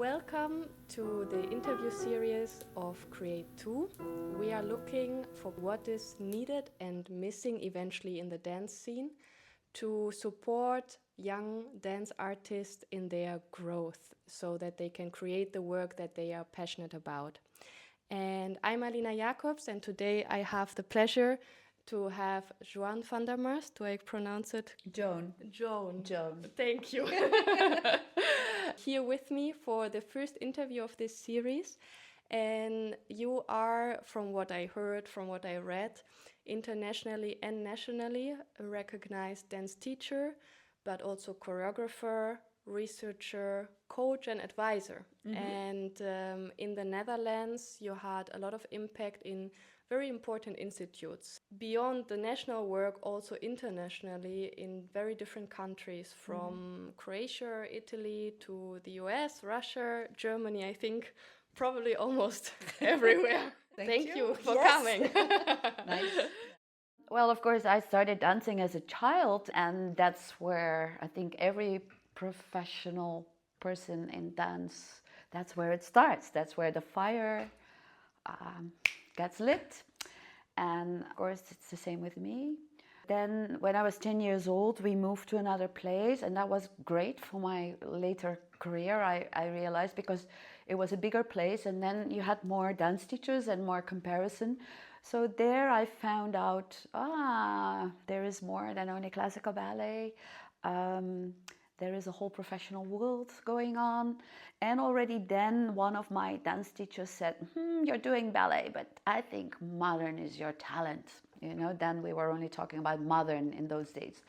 Welcome to the interview series of Create 2. We are looking for what is needed and missing eventually in the dance scene to support young dance artists in their growth so that they can create the work that they are passionate about. And I'm Alina Jacobs, and today I have the pleasure to have JOAN van der Mast. Do I pronounce it? Joan. Joan. Joan. Thank you. Here with me for the first interview of this series. And you are, from what I heard, from what I read, internationally and nationally a recognized dance teacher, but also choreographer, researcher, coach and advisor. And in the Netherlands, you had a lot of impact in very important institutes. Beyond the national work, also internationally in very different countries, from Croatia, Italy, to the US, Russia, Germany, I think probably almost everywhere. Thank you for coming. Nice. Well, of course, I started dancing as a child, and that's where I think every professional person in dance, that's where it starts. That's where the fire gets lit. And of course, it's the same with me. Then when I was 10 years old, we moved to another place, and that was great for my later career, I realized, because it was a bigger place, and then you had more dance teachers and more comparison. So there I found out, there is more than only classical ballet. There is a whole professional world going on. And already then one of my dance teachers said, you're doing ballet, but I think modern is your talent. You know, then we were only talking about modern in those days.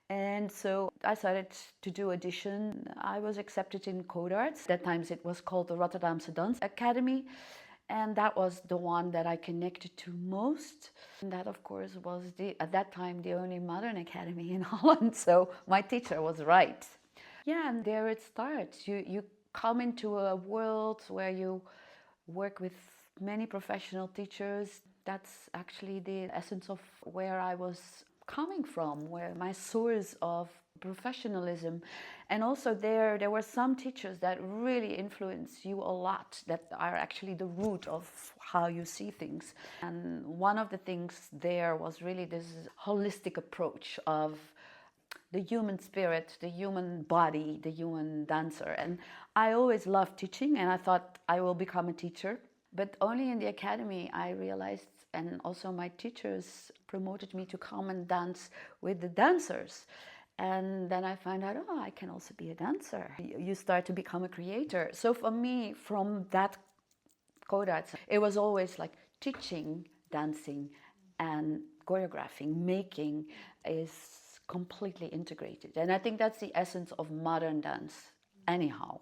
And so I started to do audition. I was accepted in Codarts. At that time it was called the Rotterdamse Dance Academy. And that was the one that I connected to most. And that, of course, was at that time the only modern academy in Holland. So my teacher was right. Yeah, and there it starts. You come into a world where you work with many professional teachers. That's actually the essence of where I was coming from, where my source of professionalism. And also there were some teachers that really influence you a lot, that are actually the root of how you see things. And one of the things there was really this holistic approach of the human spirit, the human body, the human dancer. And I always loved teaching, and I thought I will become a teacher. But only in the academy I realized, and also my teachers promoted me to come and dance with the dancers. And then I found out, I can also be a dancer. You start to become a creator. So for me, from that Codarts, it was always like teaching, dancing, and choreographing, making is completely integrated. And I think that's the essence of modern dance anyhow.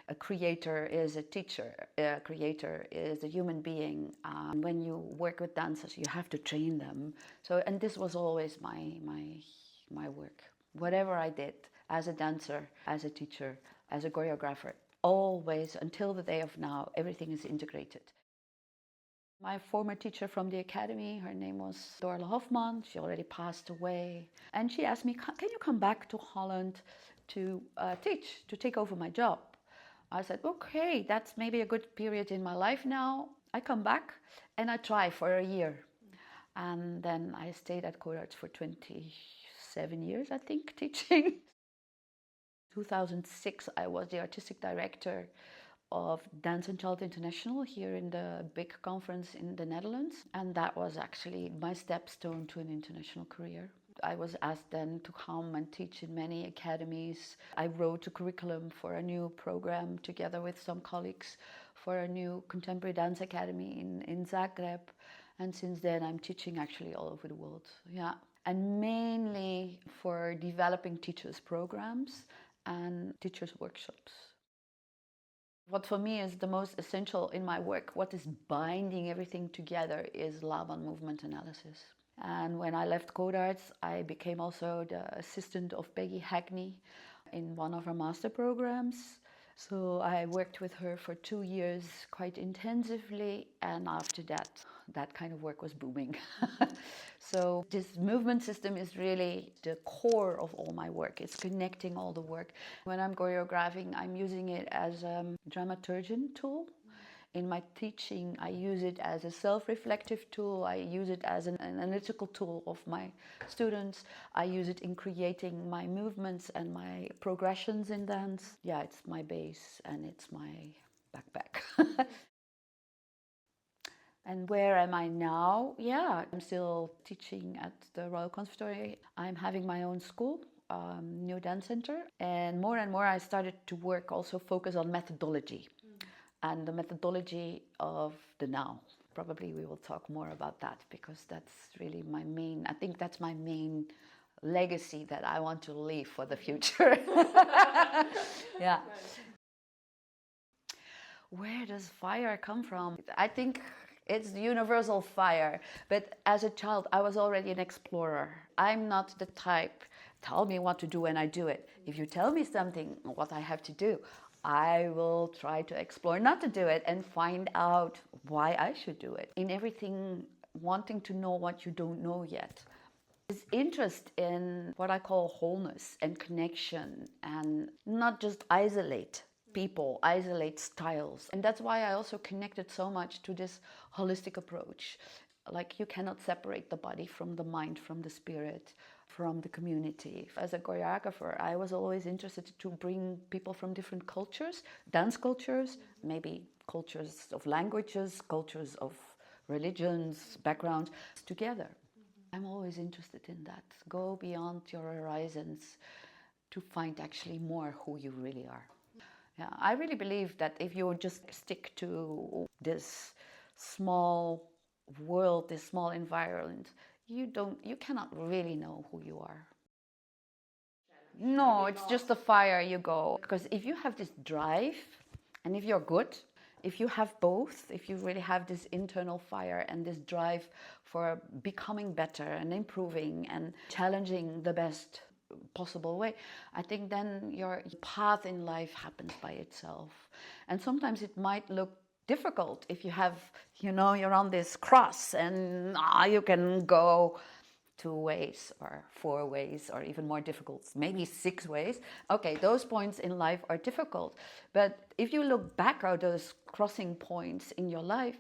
A creator is a teacher. A creator is a human being. When you work with dancers, you have to train them. So, and this was always my work. Whatever I did, as a dancer, as a teacher, as a choreographer, always, until the day of now, everything is integrated. My former teacher from the academy, her name was Dorle Hofman. She already passed away. And she asked me, can you come back to Holland to teach, to take over my job? I said, okay, that's maybe a good period in my life now. I come back and I try for a year. And then I stayed at Codarts for 27 years, I think, teaching. 2006, I was the artistic director of Dance and Child International here in the big conference in the Netherlands. And that was actually my stepstone to an international career. I was asked then to come and teach in many academies. I wrote a curriculum for a new program together with some colleagues for a new contemporary dance academy in Zagreb. And since then I'm teaching actually all over the world. Yeah. And mainly for developing teachers' programs and teachers' workshops. What for me is the most essential in my work, what is binding everything together, is Laban Movement Analysis. And when I left Codarts, I became also the assistant of Peggy Hackney in one of her master programs. So I worked with her for 2 years quite intensively, and after that, that kind of work was booming. So this movement system is really the core of all my work. It's connecting all the work. When I'm choreographing, I'm using it as a dramaturgian tool. In my teaching, I use it as a self-reflective tool. I use it as an analytical tool of my students. I use it in creating my movements and my progressions in dance. Yeah, it's my base and it's my backpack. And where am I now? Yeah, I'm still teaching at the Royal Conservatory. I'm having my own school, new dance center. And more I started to work, also focus on methodology and the methodology of the now. Probably we will talk more about that because that's really my main, I think that's my main legacy that I want to leave for the future. Yeah. Where does fire come from? I think it's the universal fire. But as a child, I was already an explorer. I'm not the type, tell me what to do and I do it. If you tell me something, what I have to do, I will try to explore not to do it and find out why I should do it. In everything, wanting to know what you don't know yet. This interest in what I call wholeness and connection and not just isolate people, isolate styles. And that's why I also connected so much to this holistic approach. Like you cannot separate the body from the mind, from the spirit, from the community. As a choreographer, I was always interested to bring people from different cultures, dance cultures, maybe cultures of languages, cultures of religions, backgrounds, together. I'm always interested in that. Go beyond your horizons to find actually more who you really are. Yeah, I really believe that if you just stick to this small world, this small environment, you cannot really know who you are. No, it's just a fire you go. Because if you have this drive, and if you're good, if you have both, if you really have this internal fire and this drive for becoming better and improving and challenging the best possible way, I think then your path in life happens by itself. And sometimes it might look difficult if you have, you're on this cross and you can go 2 ways or 4 ways or even more difficult, maybe 6 ways. Okay, those points in life are difficult. But if you look back at those crossing points in your life,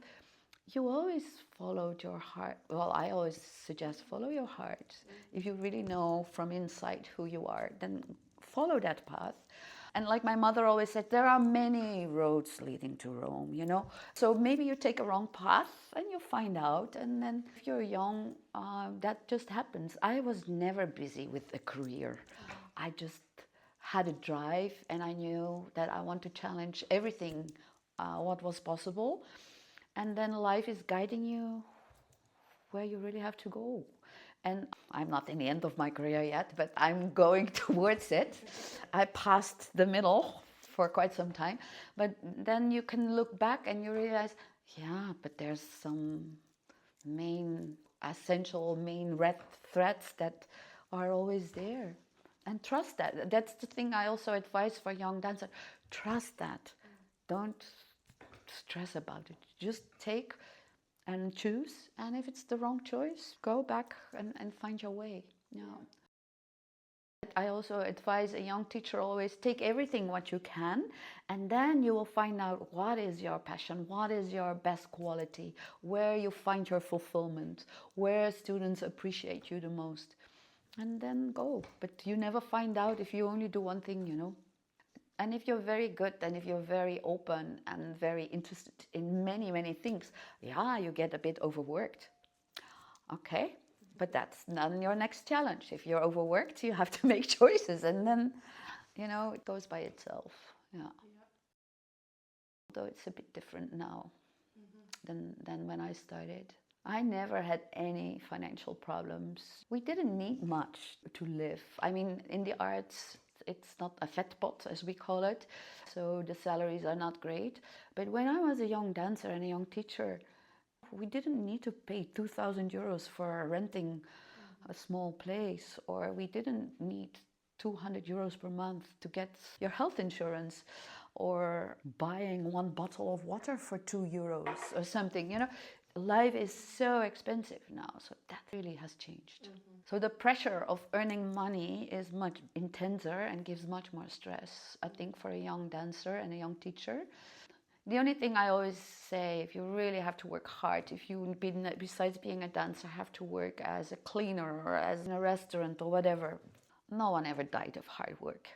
you always followed your heart. Well, I always suggest follow your heart. If you really know from inside who you are, then follow that path. And like my mother always said, there are many roads leading to Rome. So maybe you take a wrong path and you find out. And then if you're young, that just happens. I was never busy with a career. I just had a drive and I knew that I want to challenge everything, what was possible. And then life is guiding you where you really have to go. And I'm not in the end of my career yet, but I'm going towards it. I passed the middle for quite some time. But then you can look back and you realize, yeah, but there's some essential main red threads that are always there. And trust that. That's the thing I also advise for young dancers. Trust that. Don't stress about it. Just take and choose, and if it's the wrong choice, go back and find your way. I also advise a young teacher always take everything what you can, and then you will find out what is your passion, what is your best quality, where you find your fulfillment, where students appreciate you the most, and then go. But you never find out if you only do one thing. And if you're very good and if you're very open and very interested in many, many things, yeah, you get a bit overworked. Okay, but that's not your next challenge. If you're overworked, you have to make choices and then, it goes by itself. Yeah. Although it's a bit different now than when I started. I never had any financial problems. We didn't need much to live. I mean, in the arts, it's not a fat pot, as we call it, so the salaries are not great. But when I was a young dancer and a young teacher, we didn't need to pay 2,000 euros for renting a small place, or we didn't need 200 euros per month to get your health insurance. or buying one bottle of water for €2 or something, you know. Life is so expensive now, so that really has changed. So the pressure of earning money is much intenser and gives much more stress, I think, for a young dancer and a young teacher. The only thing I always say, if you really have to work hard, if you, besides being a dancer, have to work as a cleaner or as in a restaurant or whatever, no one ever died of hard work.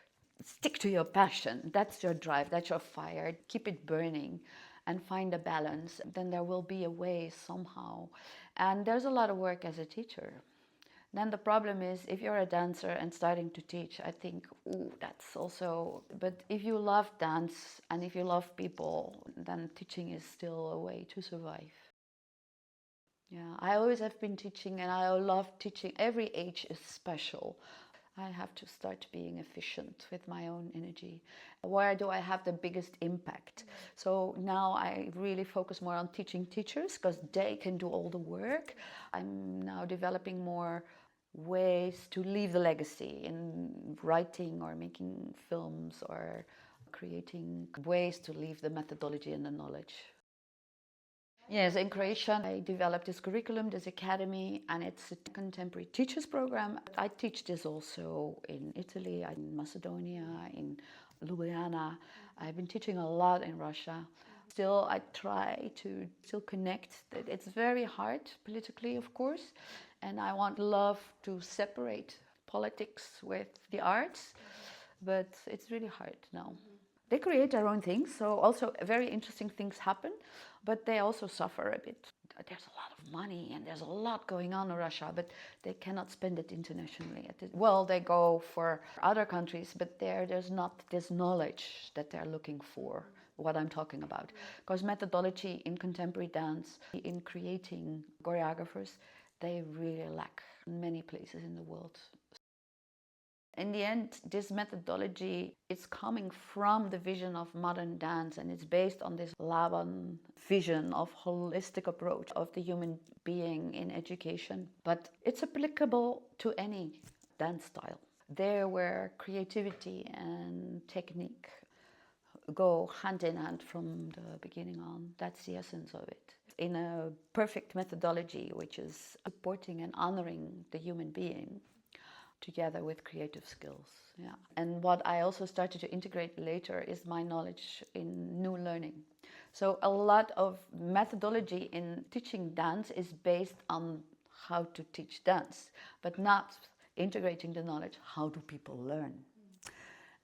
Stick to your passion. That's your drive. That's your fire. Keep it burning and find a balance. Then there will be a way somehow. And there's a lot of work as a teacher. Then the problem is, if you're a dancer and starting to teach, I think, ooh, that's also... But if you love dance and if you love people, then teaching is still a way to survive. Yeah, I always have been teaching and I love teaching. Every age is special. I have to start being efficient with my own energy. Where do I have the biggest impact? So now I really focus more on teaching teachers because they can do all the work. I'm now developing more ways to leave the legacy in writing or making films or creating ways to leave the methodology and the knowledge. Yes, in Croatia, I developed this curriculum, this academy, and it's a contemporary teachers program. I teach this also in Italy, in Macedonia, in Ljubljana. I've been teaching a lot in Russia. Still, I try to still connect. It's very hard politically, of course, and I want love to separate politics with the arts, but it's really hard now. They create their own things, so also very interesting things happen, but they also suffer a bit. There's a lot of money and there's a lot going on in Russia, but they cannot spend it internationally. Well, they go for other countries, but there's not this knowledge that they're looking for, what I'm talking about. Because methodology in contemporary dance, in creating choreographers, they really lack in many places in the world. In the end, this methodology is coming from the vision of modern dance, and it's based on this Laban vision of holistic approach of the human being in education. But it's applicable to any dance style. There where creativity and technique go hand in hand from the beginning on. That's the essence of it. In a perfect methodology, which is supporting and honoring the human being, together with creative skills. Yeah. And what I also started to integrate later is my knowledge in new learning. So a lot of methodology in teaching dance is based on how to teach dance, but not integrating the knowledge, how do people learn?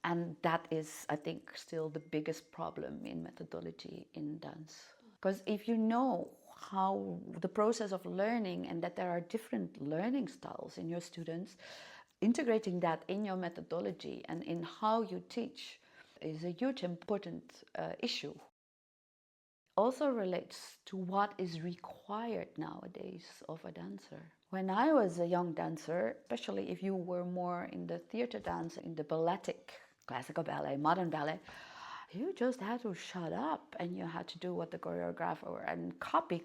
And that is, I think, still the biggest problem in methodology in dance. Because if you know how the process of learning and that there are different learning styles in your students, integrating that in your methodology and in how you teach is a huge important issue. Also relates to what is required nowadays of a dancer. When I was a young dancer, especially if you were more in the theater dance, in the balletic, classical ballet, modern ballet, you just had to shut up and you had to do what the choreographer and copy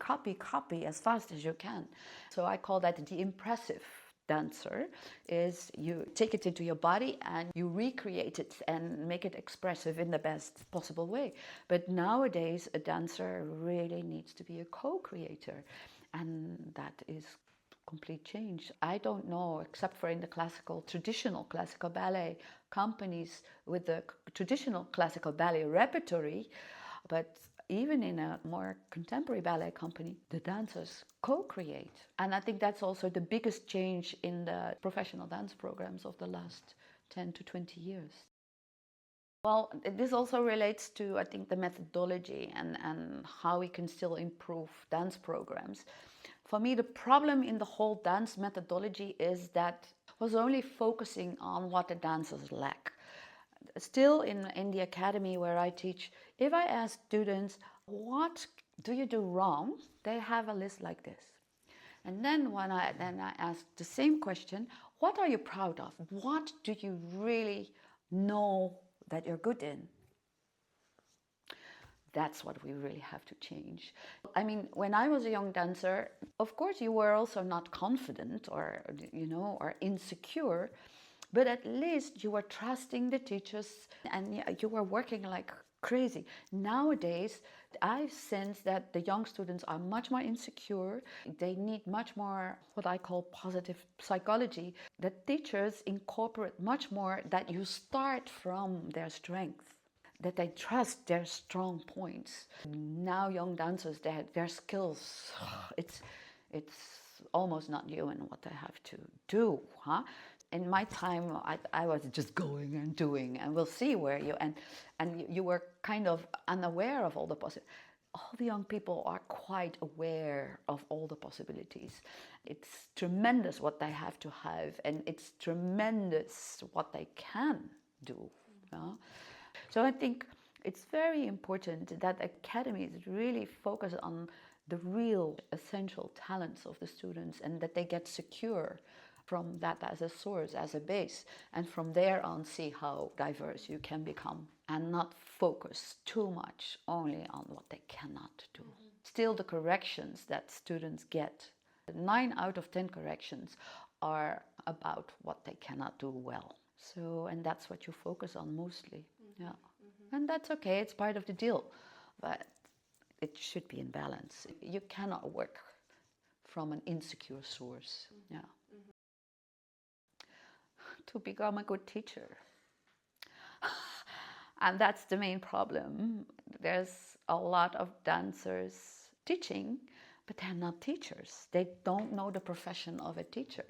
as fast as you can. So I call that the impressive dancer. Is you take it into your body and you recreate it and make it expressive in the best possible way. But nowadays a dancer really needs to be a co-creator, and that is complete change. I don't know, except for in the traditional classical ballet companies with the traditional classical ballet repertory, but even in a more contemporary ballet company, the dancers co-create. And I think that's also the biggest change in the professional dance programs of the last 10 to 20 years. Well, this also relates to, I think, the methodology and how we can still improve dance programs. For me, the problem in the whole dance methodology is that it was only focusing on what the dancers lack. Still in the academy where I teach, if I ask students, what do you do wrong? They have a list like this. And then when I ask the same question, what are you proud of? What do you really know that you're good in? That's what we really have to change. I mean, when I was a young dancer, of course you were also not confident or, or insecure, but at least you were trusting the teachers and you were working like crazy. Nowadays, I sense that the young students are much more insecure. They need much more what I call positive psychology. The teachers incorporate much more that you start from their strength, that they trust their strong points. Now young dancers, their skills, it's almost not human what they have to do, huh? In my time, I was just going and doing, and we'll see where and you were kind of unaware of all the possibilities. All the young people are quite aware of all the possibilities. It's tremendous what they have to have, and it's tremendous what they can do. Yeah? So I think it's very important that academies really focus on the real essential talents of the students, and that they get secure from that as a source, as a base, and from there on see how diverse you can become, and not focus too much only on what they cannot do. Still, the corrections that students get, 9 out of 10 corrections are about what they cannot do well. So, and that's what you focus on mostly. Yeah. And that's okay, it's part of the deal, but it should be in balance. You cannot work from an insecure source. Yeah. To become a good teacher. And that's the main problem. There's a lot of dancers teaching, but they're not teachers. They don't know the profession of a teacher.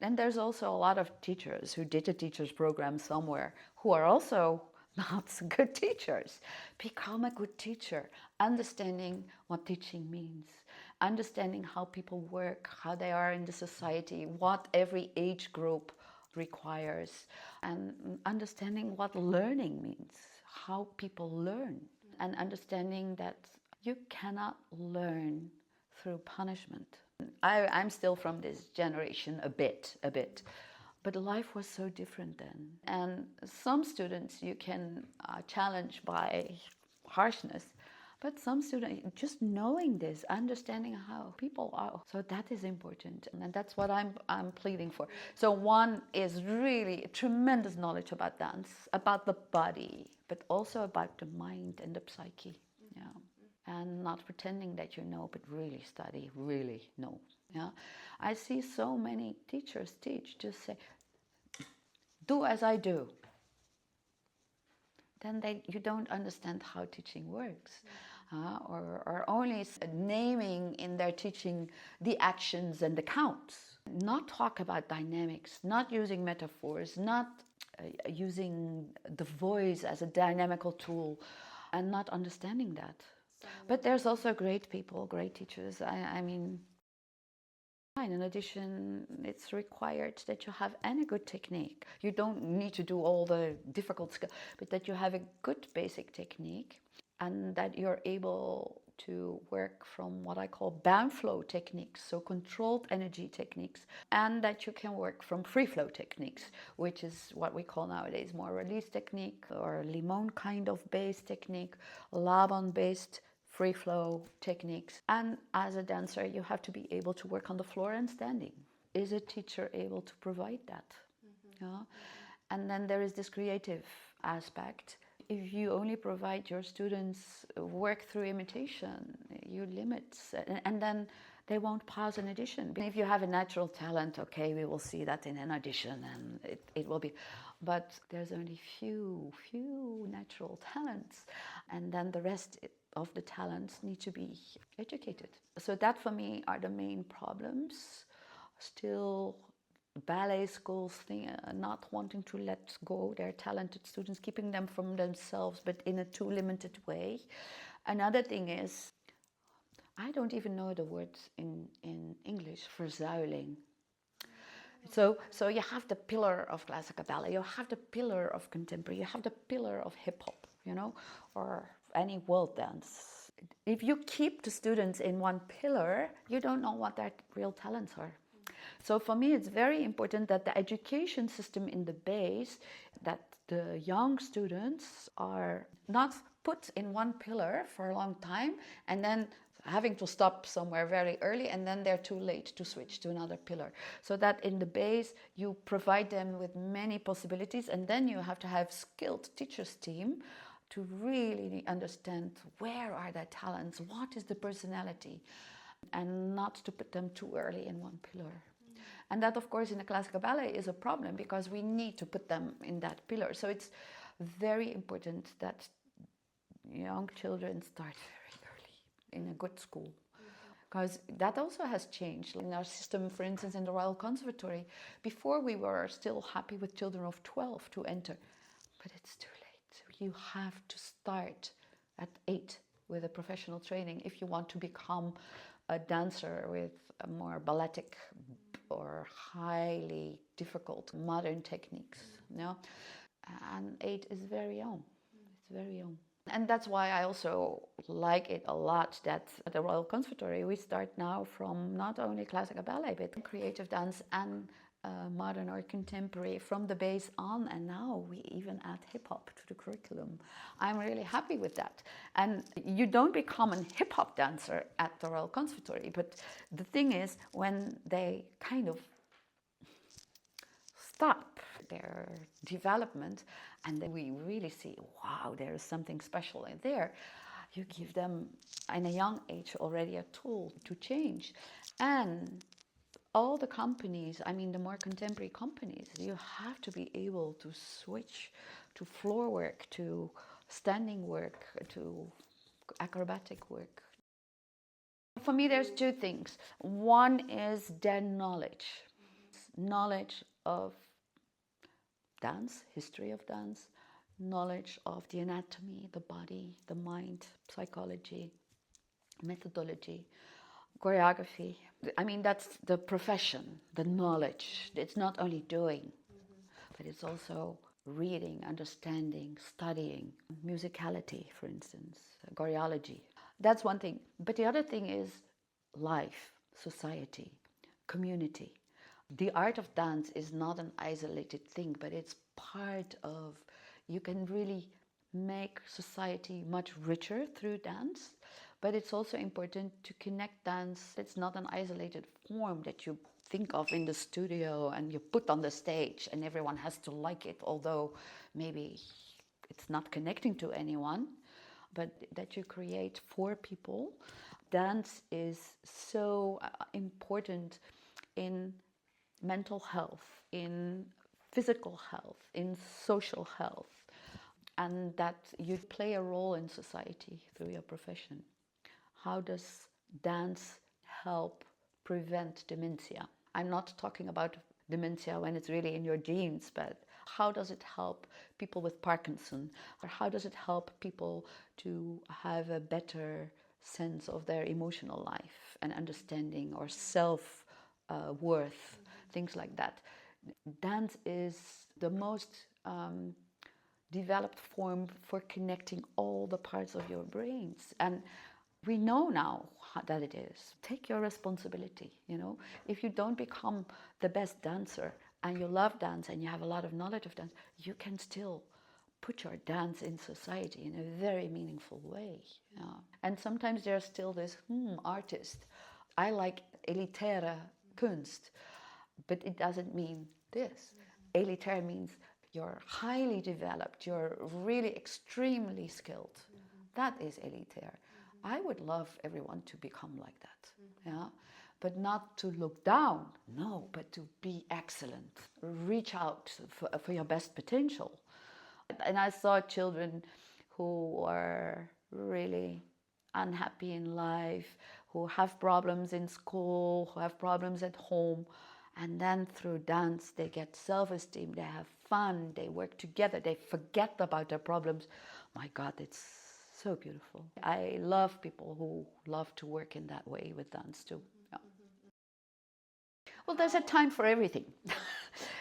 Then there's also a lot of teachers who did a teacher's program somewhere who are also not good teachers. Become a good teacher, understanding what teaching means, understanding how people work, how they are in the society, what every age group requires, and understanding what learning means, how people learn, and understanding that you cannot learn through punishment. I'm still from this generation a bit, but life was so different then. And some students you can challenge by harshness, but some students, just knowing this, understanding how people are, so that is important, and that's what I'm pleading for. So one is really tremendous knowledge about dance, about the body, but also about the mind and the psyche, yeah, and not pretending that you know, but really study, really know. Yeah, I see so many teachers teach, just say, do as I do. Then you don't understand how teaching works. Or only naming in their teaching the actions and the counts. Not talk about dynamics, not using metaphors, not using the voice as a dynamical tool, and not understanding that. But there's also great people, great teachers. I mean, in addition, it's required that you have any good technique. You don't need to do all the difficult skills, but that you have a good basic technique, and that you're able to work from what I call bound flow techniques, so controlled energy techniques, and that you can work from free flow techniques, which is what we call nowadays more release technique, or Limon kind of based technique, Laban based free flow techniques. And as a dancer, you have to be able to work on the floor and standing. Is a teacher able to provide that? Yeah? And then there is this creative aspect. If you only provide your students work through imitation, you limit, and then they won't pass an audition. If you have a natural talent, okay, we will see that in an audition, and it will be. But there's only few natural talents, and then the rest of the talents need to be educated. So that for me are the main problems. Still, ballet schools not wanting to let go their talented students, keeping them from themselves, but in a too limited way. Another thing is, I don't even know the word in English, verzuiling. So you have the pillar of classical ballet, you have the pillar of contemporary, you have the pillar of hip hop, you know, or any world dance. If you keep the students in one pillar, you don't know what their real talents are. So for me, it's very important that the education system in the base, that the young students are not put in one pillar for a long time and then having to stop somewhere very early, and then they're too late to switch to another pillar. So that in the base, you provide them with many possibilities, and then you have to have skilled teachers team to really understand where are their talents, what is the personality, and not to put them too early in one pillar. And that, of course, in the classical ballet is a problem because we need to put them in that pillar. So it's very important that young children start very early in a good school. Because that also has changed in our system. For instance, in the Royal Conservatory, before we were still happy with children of 12 to enter, but it's too late. You have to start at 8 with a professional training if you want to become a dancer with a more balletic or highly difficult modern techniques. And 8 is very young. It's very young. And that's why I also like it a lot that at the Royal Conservatory we start now from not only classical ballet but creative dance and modern or contemporary from the base on, and now we even add hip-hop to the curriculum. I'm really happy with that. And you don't become a hip-hop dancer at the Royal Conservatory, but the thing is, when they kind of stop their development and then we really see, wow, there is something special in there, you give them in a young age already a tool to change. And all the companies, I mean the more contemporary companies, you have to be able to switch to floor work, to standing work, to acrobatic work. For me there's two things. One is their knowledge of dance, history of dance, knowledge of the anatomy, the body, the mind, psychology, methodology, choreography. I mean, that's the profession, the knowledge. It's not only doing, but it's also reading, understanding, studying, musicality, for instance, choreology. That's one thing. But the other thing is life, society, community. The art of dance is not an isolated thing, but it's part of, you can really make society much richer through dance, but it's also important to connect dance. It's not an isolated form that you think of in the studio and you put on the stage and everyone has to like it, although maybe it's not connecting to anyone, but that you create for people. Dance is so important in mental health, in physical health, in social health, and that you play a role in society through your profession. How does dance help prevent dementia? I'm not talking about dementia when it's really in your genes, but how does it help people with Parkinson? Or how does it help people to have a better sense of their emotional life and understanding or self-worth, things like that? Dance is the most developed form for connecting all the parts of your brains. And we know now that it is. Take your responsibility, If you don't become the best dancer and you love dance and you have a lot of knowledge of dance, you can still put your dance in society in a very meaningful way. And sometimes there's still this, artist. I like elitaire kunst, but it doesn't mean this. Elitaire means you're highly developed, you're really extremely skilled. That is elitaire. I would love everyone to become like that, but not to look down, no, but to be excellent, reach out for your best potential. And I saw children who are really unhappy in life, who have problems in school, who have problems at home, and then through dance they get self-esteem, they have fun, they work together, they forget about their problems. My God, it's so beautiful. I love people who love to work in that way with dance too. Well, there's a time for everything.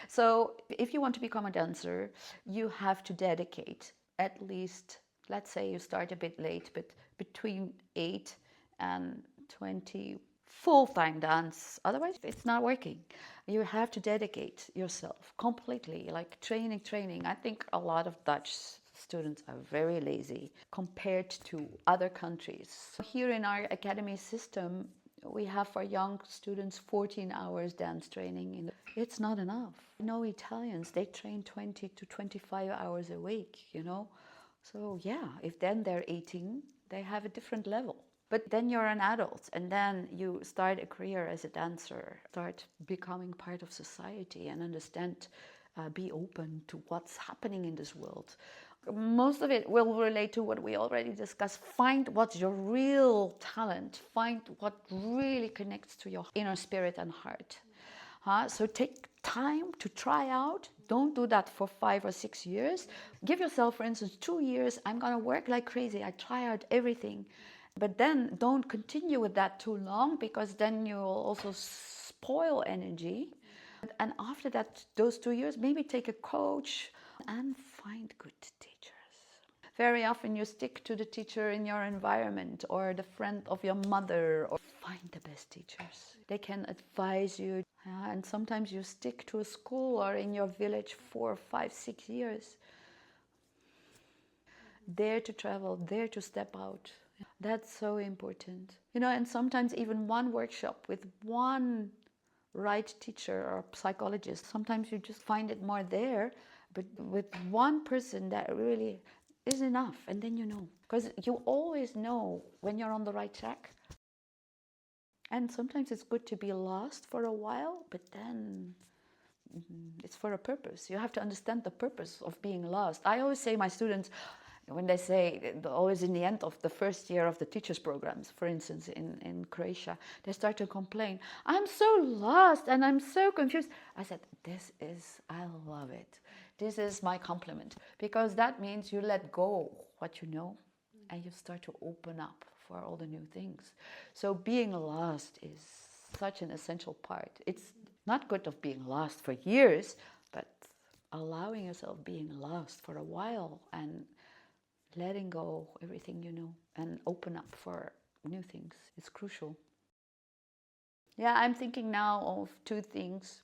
So if you want to become a dancer, you have to dedicate at least, let's say you start a bit late, but between 8 and 20 full-time dance. Otherwise, it's not working. You have to dedicate yourself completely, like training. I think a lot of Dutch students are very lazy compared to other countries. Here in our academy system, we have for young students 14 hours dance training. It's not enough. I know Italians, they train 20 to 25 hours a week, So yeah, if then they're 18, they have a different level. But then you're an adult, and then you start a career as a dancer, start becoming part of society and understand, be open to what's happening in this world. Most of it will relate to what we already discussed. Find what's your real talent. Find what really connects to your inner spirit and heart. So take time to try out. Don't do that for 5 or 6 years. Give yourself, for instance, 2 years. I'm going to work like crazy. I try out everything. But then don't continue with that too long, because then you'll also spoil energy. And after that, those 2 years, maybe take a coach and find good teachers. Very often you stick to the teacher in your environment or the friend of your mother, or find the best teachers. They can advise you. And sometimes you stick to a school or in your village 4, 5, 6 years. Dare to travel, dare to step out. That's so important. And sometimes even one workshop with one right teacher or psychologist, sometimes you just find it more there, but with one person that really is enough. And then because you always know when you're on the right track. And sometimes it's good to be lost for a while, but then it's for a purpose. You have to understand the purpose of being lost. I always say my students, when they say, always in the end of the first year of the teachers programs, for instance, in Croatia, they start to complain, I'm so lost and I'm so confused. I said, I love it. This is my compliment, because that means you let go what you know and you start to open up for all the new things. So being lost is such an essential part. It's not good of being lost for years, but allowing yourself being lost for a while and letting go everything you know and open up for new things is crucial. Yeah, I'm thinking now of 2 things.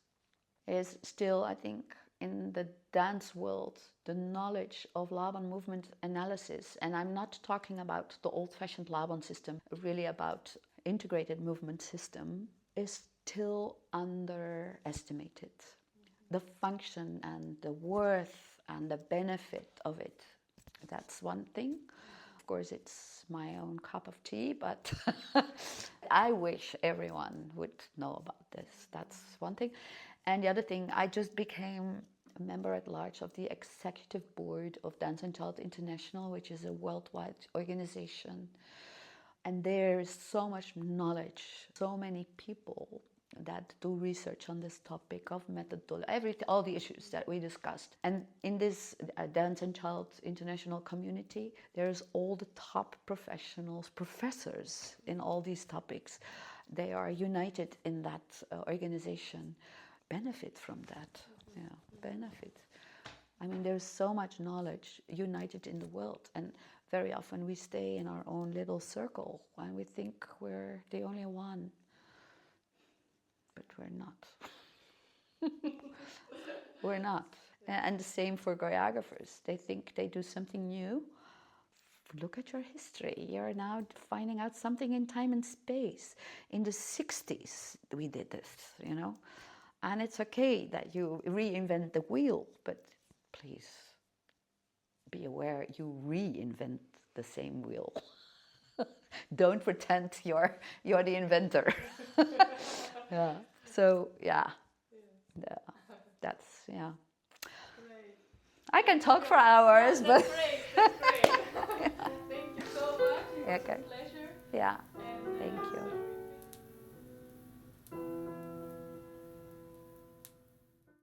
Is still, I think, in the dance world, the knowledge of Laban Movement Analysis, and I'm not talking about the old-fashioned Laban system, really about integrated movement system, is still underestimated. The function and the worth and the benefit of it, that's one thing. Of course, it's my own cup of tea, but I wish everyone would know about this. That's one thing. And the other thing, I just became a member at large of the executive board of Dance and Child International, which is a worldwide organization. And there is so much knowledge, so many people that do research on this topic of methodology, all the issues that we discussed. And in this Dance and Child International community, there's all the top professionals, professors in all these topics. They are united in that organization. Benefit from that, benefit. I mean, there's so much knowledge united in the world, and very often we stay in our own little circle and we think we're the only one, but we're not. We're not. And the same for choreographers. They think they do something new. Look at your history. You're now finding out something in time and space. In the 60s, we did this, And it's okay that you reinvent the wheel, but please be aware you reinvent the same wheel. Don't pretend you're the inventor. Yeah. So that's I can talk for hours, but That's great. Thank you so much. It was Okay. a pleasure. Yeah.